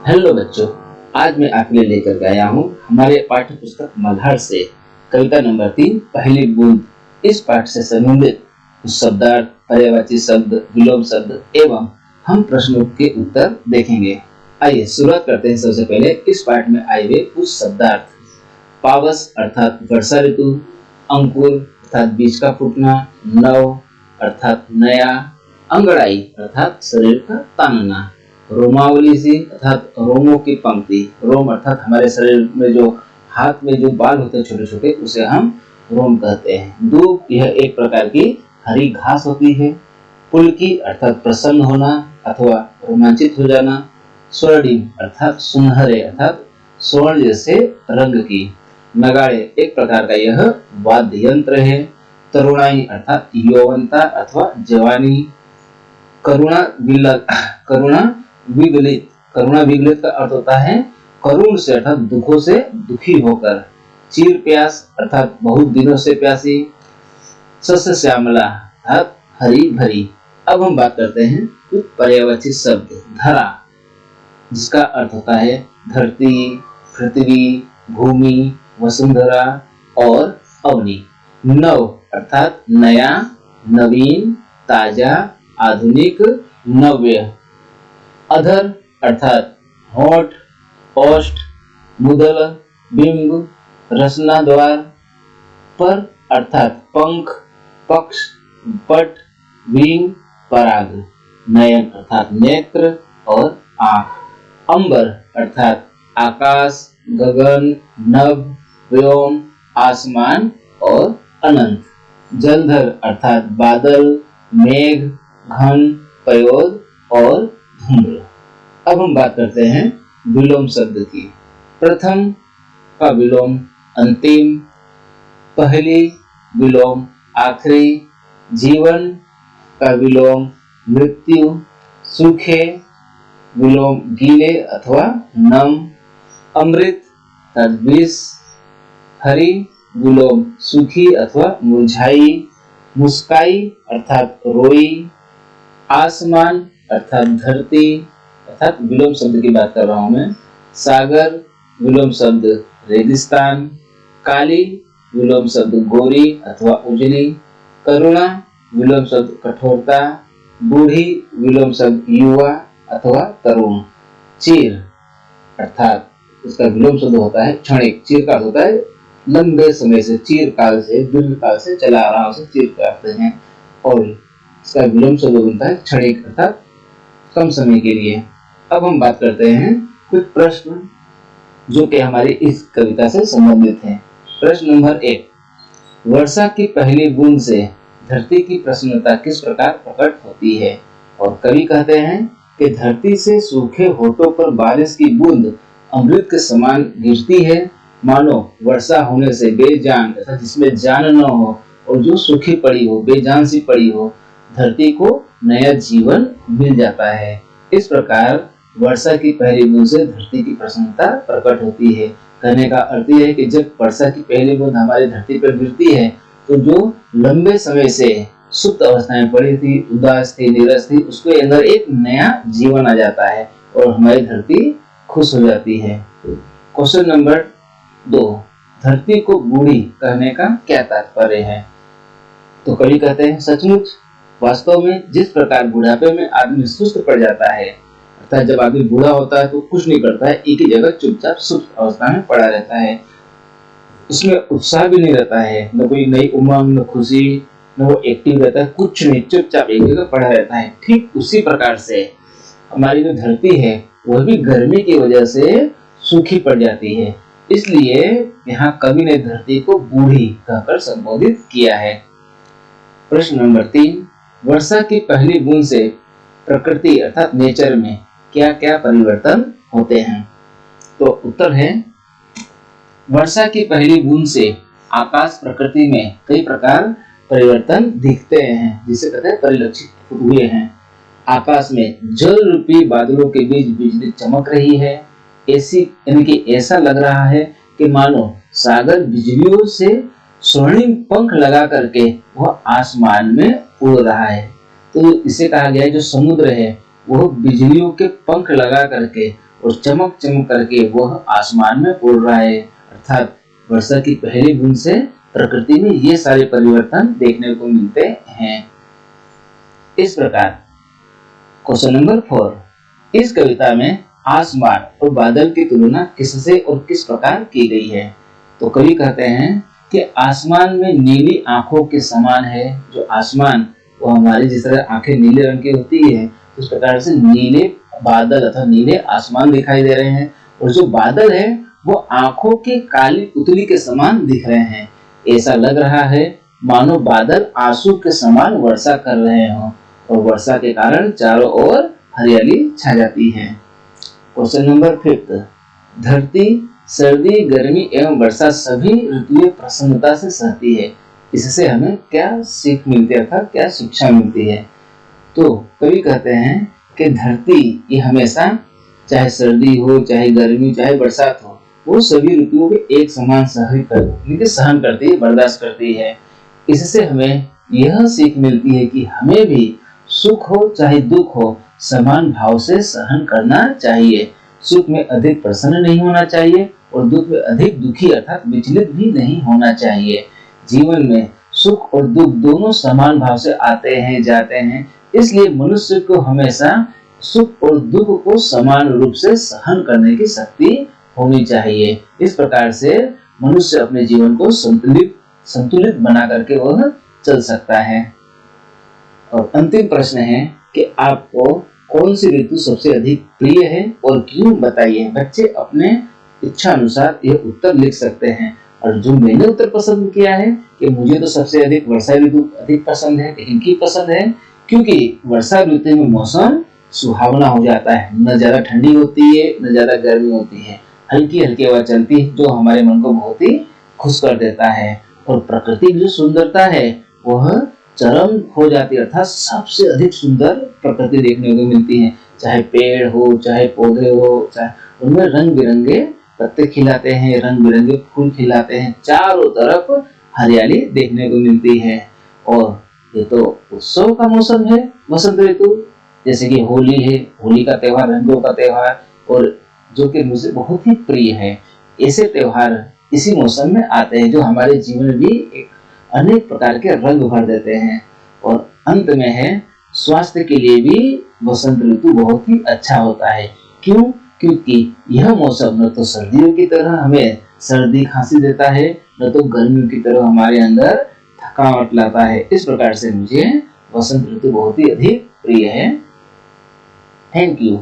Hello बच्चों, आज मैं आपके लिए लेकर के आया हूँ हमारे पाठ्य पुस्तक मल्हार से कविता नंबर 3 पहली बूंद। इस पाठ से संबंधित कुछ शब्दार्थ, पर्यायवाची शब्द, विलोम शब्द एवं हम प्रश्नों के उत्तर देखेंगे। आइए शुरुआत करते हैं। सबसे पहले इस पाठ में आए हुए कुछ शब्दार्थ। पावस अर्थात वर्षा ऋतु, अंकुर अर्थात बीज का फूटना, नव अर्थात नया, अंगड़ाई अर्थात शरीर का तानना, रोमावली सी अर्थात रोमों की पंक्ति। रोम अर्थात हमारे शरीर में जो हाथ में जो बाल होते हैं छोटे छोटे, उसे हम रोम कहते हैं। दूब यह एक प्रकार की हरी घास होती है। पुलकी अर्थात प्रसन्न होना अथवा रोमांचित हो जाना। स्वर्णिम अर्थात सुनहरे अर्थात स्वर्ण जैसे रंग की। नगाड़े एक प्रकार का यह वाद्य यंत्र है। तरुणाई अर्थात यौवनता अथवा जवानी। करुणा विगलित का अर्थ होता है करुण से अर्थात दुखों से दुखी होकर। चीर प्यास अर्थात बहुत दिनों से प्यासी। सस्य श्यामला अर्थात हरी भरी। अब हम बात करते हैं कुछ पर्यायवाची शब्द। धरा जिसका अर्थ होता है धरती, पृथ्वी, भूमि, वसुंधरा और अवनी। नव अर्थात नया, नवीन, ताजा, आधुनिक, नव्य। अधर अर्थात होठ, ओष्ठ, मुदल, बिंब, रसना द्वार। पर अर्थात पंख, पक्ष, पट, विंग, पराग। नयन अर्थात नेत्र और आंख। अंबर अर्थात आकाश, गगन, नभ, व्योम, आसमान और अनंत। जलधर अर्थात बादल, मेघ, घन, पयोद और धूम्र। अब हम बात करते हैं विलोम शब्द की। प्रथम का विलोम अंतिम, पहली विलोम आखिरी, जीवन का विलोम मृत्यु, सूखे विलोम गीले अथवा नम, अमृत अर्थात विष, हरी विलोम सूखी अथवा मुरझाई, मुस्काई अर्थात रोई, आसमान अर्थात धरती अर्थात विलोम शब्द की बात कर रहा हूं मैं। सागर विलोम शब्द रेगिस्तान। काली विलोम शब्द गोरी अथवा उजली। करुणा विलोम शब्द कठोरता। बूढ़ी विलोम शब्द युवा अथवा तरुण। चीर अर्थात इसका विलोम शब्द होता है क्षणिक। चीर का होता है लंबे समय से, चीर काल से, दीर्घ काल से चला आ रहा उसे चीर कहते हैं। और इसका विलोम शब्द बनता है क्षणिक अर्थात कम समय के लिए। अब हम बात करते हैं कुछ प्रश्न जो कि हमारी इस कविता से संबंधित हैं। प्रश्न नंबर 1, वर्षा की पहली बूंद से धरती की प्रसन्नता किस प्रकार प्रकट होती है? और कवि कहते हैं कि धरती से सूखे होठों पर बारिश की बूंद अमृत के समान गिरती है, मानो वर्षा होने से बेजान अर्थात जिसमें जान न हो और जो सूखी पड़ी हो, बेजान सी पड़ी हो, धरती को नया जीवन मिल जाता है। इस प्रकार वर्षा की पहली बूंद से धरती की प्रसन्नता प्रकट होती है। कहने का अर्थ यह है कि जब वर्षा की पहली बूंद हमारी धरती पर गिरती है तो जो लंबे समय से सुप्त अवस्था में पड़ी थी, उदास थी, नीरस थी, उसके अंदर एक नया जीवन आ जाता है और हमारी धरती खुश हो जाती है। क्वेश्चन नंबर 2, धरती को बूढ़ी कहने का क्या तात्पर्य है? तो कवि कहते हैं सचमुच वास्तव में जिस प्रकार बुढ़ापे में आदमी सुस्त पड़ जाता है, अर्थात जब आदमी बूढ़ा होता है तो कुछ नहीं करता है, एक ही जगह चुपचाप सुप्त अवस्था में पड़ा रहता है, उसमें उत्साह भी नहीं रहता है, न कोई नई उमंग, न खुशी, न वो एक्टिव रहता है, कुछ नहीं, चुपचाप एक जगह पड़ा रहता है। ठीक उसी प्रकार से हमारी जो धरती है वह भी गर्मी की वजह से सूखी पड़ जाती है। इसलिए यहाँ कवि ने धरती को बूढ़ी कहकर संबोधित किया है। प्रश्न नंबर 3, वर्षा की पहली बूंद से प्रकृति अर्थात नेचर में क्या क्या परिवर्तन होते हैं? तो उत्तर है वर्षा की पहली बूंद से आकाश प्रकृति में कई प्रकार परिवर्तन दिखते हैं, जिसे कहते हैं परिलक्षित हुए हैं। आकाश में जल रूपी बादलों के बीच बिजली चमक रही है। ऐसी यानी कि ऐसा लग रहा है कि मानो सागर बिजलियों से स्वर्णिम पंख लगा करके वह आसमान में उड़ रहा है। तो इसे कहा गया है जो समुद्र है वह बिजलियों के पंख लगा करके और चमक चमक करके वह आसमान में उड़ रहा है। अर्थात वर्षा की पहली बूंद से प्रकृति में ये सारे परिवर्तन देखने को मिलते हैं। इस प्रकार क्वेश्चन नंबर 4, इस कविता में आसमान और बादल की तुलना किससे और किस प्रकार की गई है? तो कवि कहते हैं कि आसमान में नीली आंखों के समान है। जो आसमान वो हमारी जिस तरह आंखें नीले रंग की होती है, उस प्रकार से नीले बादल अथवा नीले आसमान दिखाई दे रहे हैं। और जो बादल है वो आंखों की काली पुतली के समान दिख रहे हैं। ऐसा लग रहा है मानो बादल आंसू के समान वर्षा कर रहे हों और वर्षा के कारण चारों ओर हरियाली छा जाती है। क्वेश्चन नंबर 5, धरती सर्दी, गर्मी एवं वर्षा सभी ऋतुएं प्रसन्नता से सहती है। इससे हमें क्या सीख मिलती है अर्थात क्या शिक्षा मिलती है? तो कवि कहते हैं कि धरती ये हमेशा चाहे सर्दी हो, चाहे गर्मी, चाहे बरसात हो, वो सभी ऋतुओं को एक समान सहन करती है, बर्दाश्त करती है। इससे हमें यह सीख मिलती है कि हमें भी सुख हो चाहे दुख हो समान भाव से सहन करना चाहिए। सुख में अधिक प्रसन्न नहीं होना चाहिए और दुख में अधिक दुखी अर्थात विचलित भी नहीं होना चाहिए। जीवन में सुख और दुख दोनों समान भाव से आते हैं, जाते हैं। इसलिए मनुष्य को हमेशा सुख और दुख को समान रूप से सहन करने की शक्ति होनी चाहिए। इस प्रकार से मनुष्य अपने जीवन को संतुलित बना करके वह चल सकता है। और अंतिम प्रश्न है कि आपको कौन सी ऋतु सबसे अधिक प्रिय है और क्यों? बताइए। बच्चे अपने इच्छा अनुसार यह उत्तर लिख सकते हैं। और जो मैंने उत्तर पसंद किया है कि मुझे तो सबसे अधिक वर्षा ऋतु अधिक पसंद है। लेकिन क्यों पसंद है? क्योंकि वर्षा ऋतु में मौसम सुहावना हो जाता है, न ज्यादा ठंडी होती है न ज्यादा गर्मी होती है, हल्की हल्की हवा चलती है जो हमारे मन को बहुत ही खुश कर देता है। और प्रकृति की जो सुंदरता है वह चरम हो जाती है अर्थात सबसे अधिक सुंदर प्रकृति देखने को मिलती है। चाहे पेड़ हो, चाहे पौधे हो, चाहे उनमें रंग बिरंगे पत्ते खिलाते हैं, रंग बिरंगे फूल खिलाते हैं, चारों तरफ हरियाली देखने को मिलती है। और ये तो उत्सव का मौसम है वसंत ऋतु, जैसे कि होली है, होली का त्योहार, रंगों का त्योहार, और जो कि मुझे बहुत ही प्रिय है। ऐसे त्योहार इसी मौसम में आते हैं जो हमारे जीवन में भी एक अनेक प्रकार के रंग भर देते हैं। और अंत में है स्वास्थ्य के लिए भी वसंत ऋतु बहुत ही अच्छा होता है। क्यों? क्योंकि यह मौसम न तो सर्दियों की तरह हमें सर्दी खांसी देता है, न तो गर्मियों की तरह हमारे अंदर थकावट लाता है। इस प्रकार से मुझे वसंत ऋतु बहुत ही अधिक प्रिय है। Thank you.